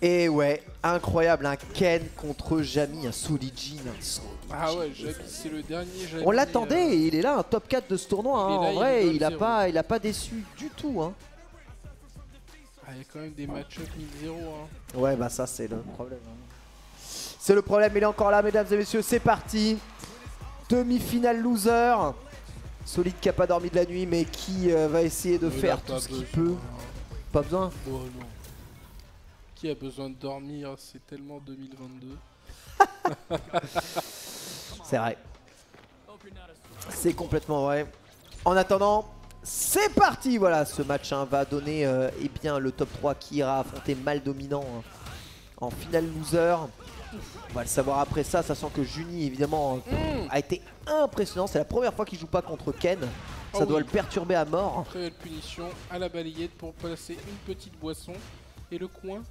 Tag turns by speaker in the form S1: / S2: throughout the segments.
S1: Et ouais, incroyable, un Ken contre Jamy, un Solijin.
S2: Ah ouais, Jamy, c'est le dernier Jamy.
S1: On l'attendait et il est là, un top 4 de ce tournoi. Hein.
S2: Là,
S1: En vrai, il a
S2: 0.
S1: pas déçu du tout. Hein.
S2: Ah, il y a quand même des match-up 1000-0. Hein.
S1: Ouais, bah ça, c'est le problème. Hein. C'est le problème, il est encore là, mesdames et messieurs. C'est parti. Demi-finale loser. Solid qui a pas dormi de la nuit, mais qui va essayer de faire tout ce qu'il peut. Pas besoin.
S2: Oh non. Qui a besoin de dormir? C'est tellement 2022.
S1: C'est vrai. C'est complètement vrai. En attendant, c'est parti. Voilà, ce match hein, va donner eh bien, le top 3 qui ira affronter Mal Dominant hein, en finale loser. On va le savoir après ça, sachant que Juni évidemment a été impressionnant. C'est la première fois qu'il joue pas contre Ken. Ça doit le perturber à mort.
S2: Très belle punition à la balayette pour placer une petite boisson. Et le coin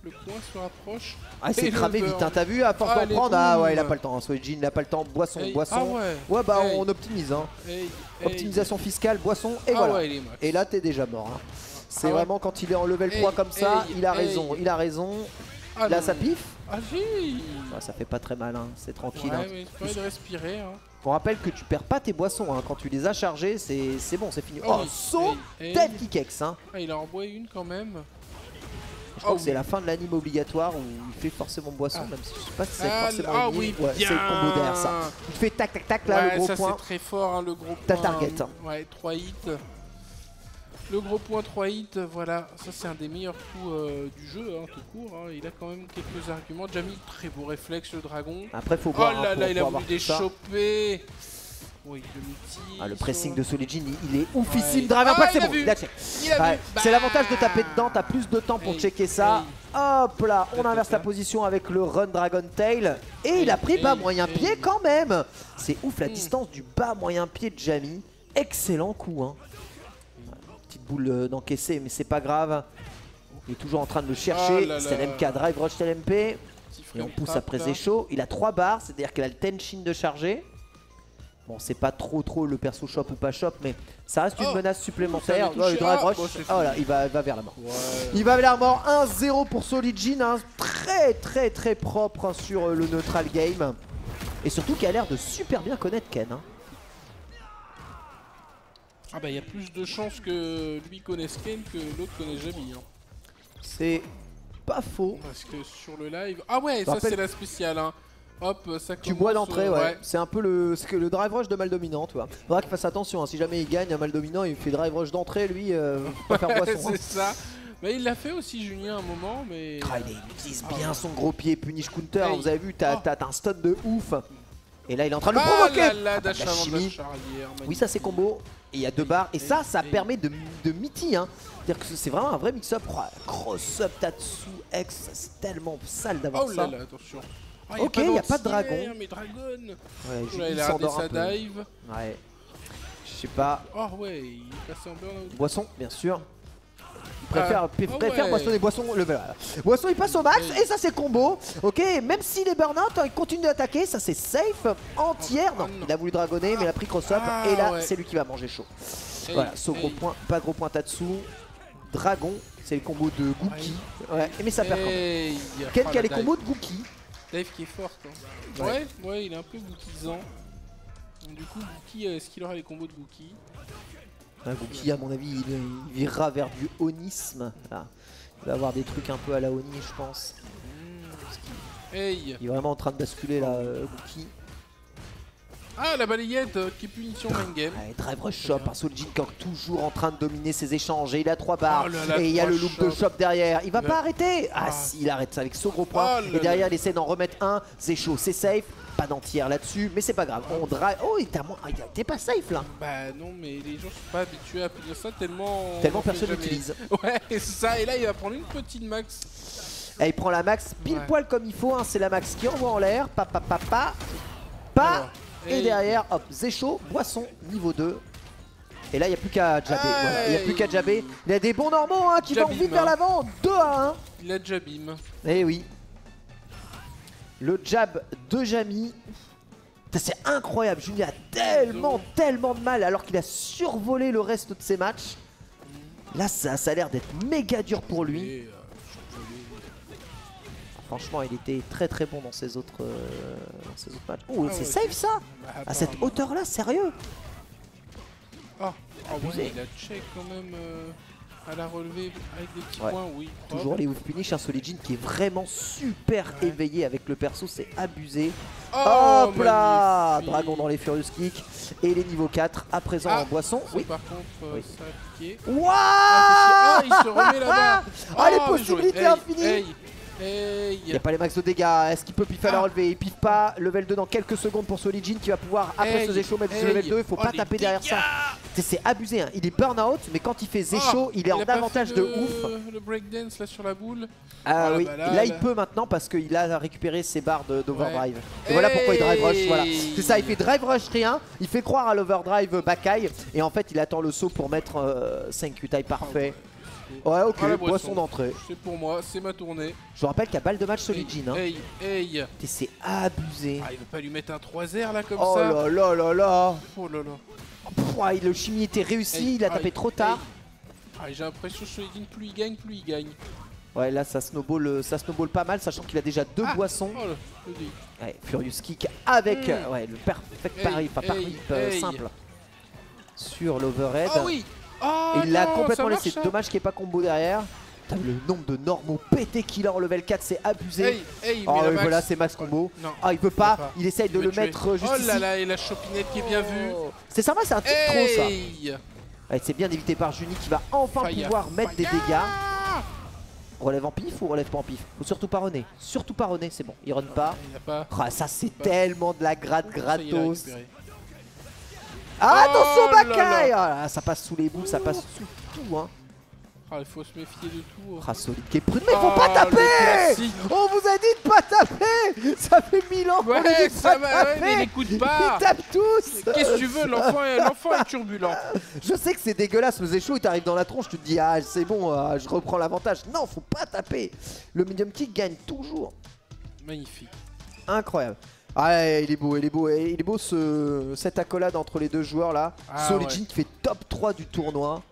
S2: se rapproche.
S1: Ah, c'est cramé vite, hein. T'as vu, à force d'en prendre. Ah ouais, il a pas le temps. Solijin, il a pas le temps. Boisson, boisson.
S2: Ah ouais.
S1: Ouais, bah on optimise. Hein. Optimisation fiscale, boisson, et voilà.
S2: Ouais,
S1: et là, t'es déjà mort. Hein. C'est vraiment quand il est en level 3 comme ça, il a raison. Il a raison.
S2: Ah
S1: là,
S2: non.
S1: ça piffe.
S2: Ah si.
S1: Ça fait pas très mal, hein. C'est tranquille.
S2: Ouais,
S1: Hein.
S2: mais c'est pas de respirer. Hein.
S1: On rappelle que tu perds pas tes boissons. Hein. Quand tu les as chargées, c'est bon, c'est fini. Oh,
S2: oui.
S1: saut tête kickex. Hein.
S2: Ah, il a envoyé une quand même.
S1: Je crois que c'est la fin de l'anime obligatoire où il fait forcément boisson, même si je sais pas si c'est forcément
S2: ah
S1: une
S2: oui,
S1: ouais, c'est le combo derrière ça. Il fait tac tac tac là,
S2: ouais,
S1: le gros
S2: ça
S1: point.
S2: C'est très fort hein, le gros
S1: Ta
S2: point.
S1: target. Hein.
S2: Ouais, 3 hits. Le gros point 3 hits, voilà, ça c'est un des meilleurs coups du jeu, hein, tout court. Hein. Il a quand même quelques arguments. Jamy, très beau réflexe, le dragon.
S1: Après, faut
S2: Oh
S1: voir.
S2: là
S1: Hein,
S2: là, il a voulu
S1: ça.
S2: déchoper. Oui, le multi.
S1: Le pressing de Solijin, il est oufissime.
S2: Ouais.
S1: Drive impact, c'est bon.
S2: Vu.
S1: Il a check.
S2: Ouais.
S1: C'est l'avantage de taper dedans. T'as plus de temps pour checker ça. Hop là, on inverse la position avec le run Dragon Tail. Et il a pris bas moyen pied quand même. C'est ouf la distance du bas moyen pied de Jamy. Excellent coup. Hein. Petite boule d'encaisser, mais c'est pas grave. Il est toujours en train de le chercher. C'est l'MK Drive Rush LMP. Et on pousse après Zécho. Il a 3 barres, c'est-à-dire qu'il a le Tenshin de charger. Bon, c'est pas trop le perso shop ou pas shop, mais ça reste une menace supplémentaire. Le Drive Rush, voilà, il va vers la mort. Ouais. Il va vers la mort. 1-0 pour Solijin, hein, très propre hein, sur le neutral game. Et surtout qui a l'air de super bien connaître Ken. Hein.
S2: Ah bah il y a plus de chances que lui connaisse Ken que l'autre connaisse Jamy. Hein.
S1: C'est pas faux.
S2: Parce que sur le live... Ah ouais, ça c'est la spéciale. Hein. Hop, ça commence,
S1: tu bois d'entrée, ouais. C'est un peu le drive rush de Mal Dominant, tu vois. Faudra qu'il fasse attention, hein. Si jamais il gagne, Mal Dominant, il fait drive rush d'entrée, lui, pas faire boisson.
S2: C'est ça. Mais il l'a fait aussi, Julien, à un moment, mais...
S1: Ah, il utilise bien son gros pied punish counter, vous avez vu, t'as un stun de ouf. Et là, il est en train de le provoquer.
S2: La chimie.
S1: Oui, ça c'est combo. Et il y a 2 barres. Et ça permet de miti. Hein. C'est-à-dire que c'est vraiment un vrai mix-up. Oh, cross-up Tatsu X, c'est tellement sale d'avoir ça.
S2: Oh là là, attention.
S1: Ah, ok, il n'y a pas de dragon.
S2: Mais dragon.
S1: Ouais,
S2: il a raté sa dive.
S1: Ouais. Je sais pas.
S2: Oh ouais, il est passé en burn-out.
S1: Boisson, bien sûr. Préfère boisson boissons level. Boisson il passe au max et ça c'est combo. Ok, même s'il est burn-out, il continue d'attaquer, ça c'est safe. Entière, non, il a voulu dragonner mais il a pris cross-up et là c'est lui qui va manger chaud. Voilà, saut gros point, pas gros point Tatsu. Dragon, c'est le combo de Gookie. Ouais, mais ça perd quand même. Ken qui a les combos de Gookie.
S2: Dave qui est forte. Hein. Ouais, il est un peu Gookiesant. Du coup, Gookie, est-ce qu'il aura les combos de Gookie?
S1: Gookie, à mon avis, il virera vers du onisme. Là. Il va avoir des trucs un peu à la Oni, je pense. Il est vraiment en train de basculer là, Gookie.
S2: Ah, la balayette qui est punition main game.
S1: Drive rush shop, Solijin toujours en train de dominer ses échanges. Et il a 3 barres. Et il y a le loop de shop derrière. Il va pas arrêter. Ah si, il arrête ça avec son gros point. Et derrière, il essaie d'en remettre un. Zécho, c'est safe. Pas d'entière là-dessus, mais c'est pas grave. On drive. Oh, t'es pas safe là.
S2: Bah non, mais les gens sont pas habitués à punir ça tellement
S1: personne n'utilise.
S2: Ouais, c'est ça. Et là, il va prendre une petite max.
S1: Et il prend la max pile poil comme il faut. Hein. C'est la max qui envoie en l'air. Et derrière, hop, Zécho, boisson, niveau 2. Et là, il n'y a plus qu'à jabber. Voilà. Il n'y a plus qu'à jabber. Il y a des bons normaux hein, qui vont vite vers l'avant. 2-1.
S2: Il a jabim.
S1: Eh oui. Le jab de Jamy. C'est incroyable. Julien a tellement de mal alors qu'il a survolé le reste de ses matchs. Là, ça a l'air d'être méga dur pour lui. Franchement, il était très bon dans ses autres matchs. Oh,
S2: Ah
S1: c'est
S2: ouais,
S1: safe ça.
S2: Bah,
S1: À cette
S2: apparemment.
S1: hauteur-là, sérieux.
S2: Ah,
S1: Abusé.
S2: ouais, il a check quand même à la relevée avec des petits
S1: Ouais.
S2: points, oui.
S1: Toujours les ouf punish, un Solid Jin qui est vraiment super
S2: Ouais.
S1: éveillé avec le perso, c'est abusé.
S2: Oh,
S1: Hop là,
S2: magnifique.
S1: Dragon dans les Furious Kicks et les niveaux 4 à présent
S2: Ah,
S1: en boisson.
S2: Ça,
S1: Oui.
S2: par contre,
S1: Oui.
S2: ça a piqué.
S1: Waouh.
S2: Ah, il se remet là-bas.
S1: Ah, les
S2: Oh,
S1: possibilités
S2: hey,
S1: infinies.
S2: hey,
S1: Il n'y a pas les max de dégâts. Est-ce qu'il peut piffer à la
S2: Ah.
S1: relevée? Il piffe pas. Level 2 dans quelques secondes pour Solid Jin qui va pouvoir, après
S2: Hey,
S1: ce Zécho, mettre
S2: hey.
S1: ce level 2. Il faut
S2: Oh,
S1: pas
S2: les
S1: taper derrière ça.
S2: dégâts.
S1: C'est abusé. Hein. Il est burn out, mais quand il fait Zécho, il est en
S2: a pas
S1: avantage
S2: fait
S1: de
S2: le-
S1: ouf.
S2: Le breakdance là sur la boule.
S1: Ah
S2: Oh,
S1: oui,
S2: la
S1: là
S2: balade.
S1: il peut maintenant parce qu'il a récupéré ses barres d'overdrive.
S2: Ouais.
S1: Et voilà pourquoi il drive rush, voilà.
S2: Hey.
S1: C'est ça, il fait drive rush rien, il fait croire à l'overdrive Bakai et en fait il attend le saut pour mettre 5 Q-tie parfait. Ouais, ok,
S2: Ah, la
S1: boisson d'entrée.
S2: C'est pour moi, c'est ma tournée.
S1: Je vous rappelle qu'il y a balle de match Solid Jin. Hein.
S2: Hey, hey.
S1: Et c'est abusé.
S2: Ah, il veut pas lui mettre un 3R là comme
S1: Oh
S2: ça.
S1: là là là là.
S2: Oh là là.
S1: Pouah, le chimie était réussi,
S2: Hey,
S1: il a
S2: aïe,
S1: tapé trop tard.
S2: Ah, j'ai l'impression que Solid Jin, plus il gagne.
S1: Ouais, là ça snowball pas mal, sachant qu'il a déjà 2
S2: Ah.
S1: boissons.
S2: Oh là, le dé.
S1: Ouais, Furious Kick avec
S2: Mm.
S1: ouais, le perfect
S2: Hey,
S1: pari, enfin pari
S2: hey.
S1: simple sur l'overhead.
S2: Oh oui. Oh,
S1: Et il l'a
S2: non,
S1: complètement
S2: ça
S1: laissé.
S2: marche, ça.
S1: Dommage qu'il n'y ait pas combo derrière. Putain, le nombre de normaux pété qu'il a en level 4, c'est abusé.
S2: Hey, hey,
S1: Oh
S2: mais la
S1: oui,
S2: max.
S1: voilà, c'est max combo.
S2: Non.
S1: Ah, il peut
S2: peut
S1: pas.
S2: pas.
S1: Il essaye de
S2: veut
S1: le
S2: tuer.
S1: mettre juste
S2: Oh
S1: ici.
S2: là là, et la chopinette qui est bien vue.
S1: C'est sympa, c'est un truc trop ça.
S2: Hey.
S1: Ouais, c'est bien évité par Juni qui va enfin
S2: Fire,
S1: pouvoir mettre des
S2: fire.
S1: dégâts. Relève en pif ou relève pas en pif? Faut surtout pas runner. Surtout pas runner, c'est bon. Il run pas.
S2: Il a pas.
S1: Ah, ça c'est tellement de la gratte
S2: Ça y est, il a
S1: gratos.
S2: récupéré.
S1: Ah,
S2: Oh
S1: attention
S2: là
S1: Bakai.
S2: là.
S1: Ah là, ça passe sous les boules, ça passe sous tout. Hein.
S2: Ah, il faut se méfier de tout.
S1: Ah, Solid qui est prudent. Mais faut pas
S2: Oh,
S1: taper.
S2: le classique.
S1: On vous a dit de pas taper. Ça fait 1000 ans qu'on
S2: Ouais,
S1: lui dit de
S2: ça
S1: pas
S2: va, ouais,
S1: taper.
S2: mais il écoute pas.
S1: Ils tapent tous.
S2: Qu'est-ce que tu veux, l'enfant est turbulent.
S1: Je sais que c'est dégueulasse, le Zécho, il t'arrive dans la tronche, tu te dis ah c'est bon, je reprends l'avantage. Non, faut pas taper. Le medium kick gagne toujours.
S2: Magnifique.
S1: Incroyable. Ah, il est beau, il est beau, il est beau cette accolade entre les deux joueurs là.
S2: Ah,
S1: Solid
S2: ouais.
S1: Jin qui fait top 3 du tournoi.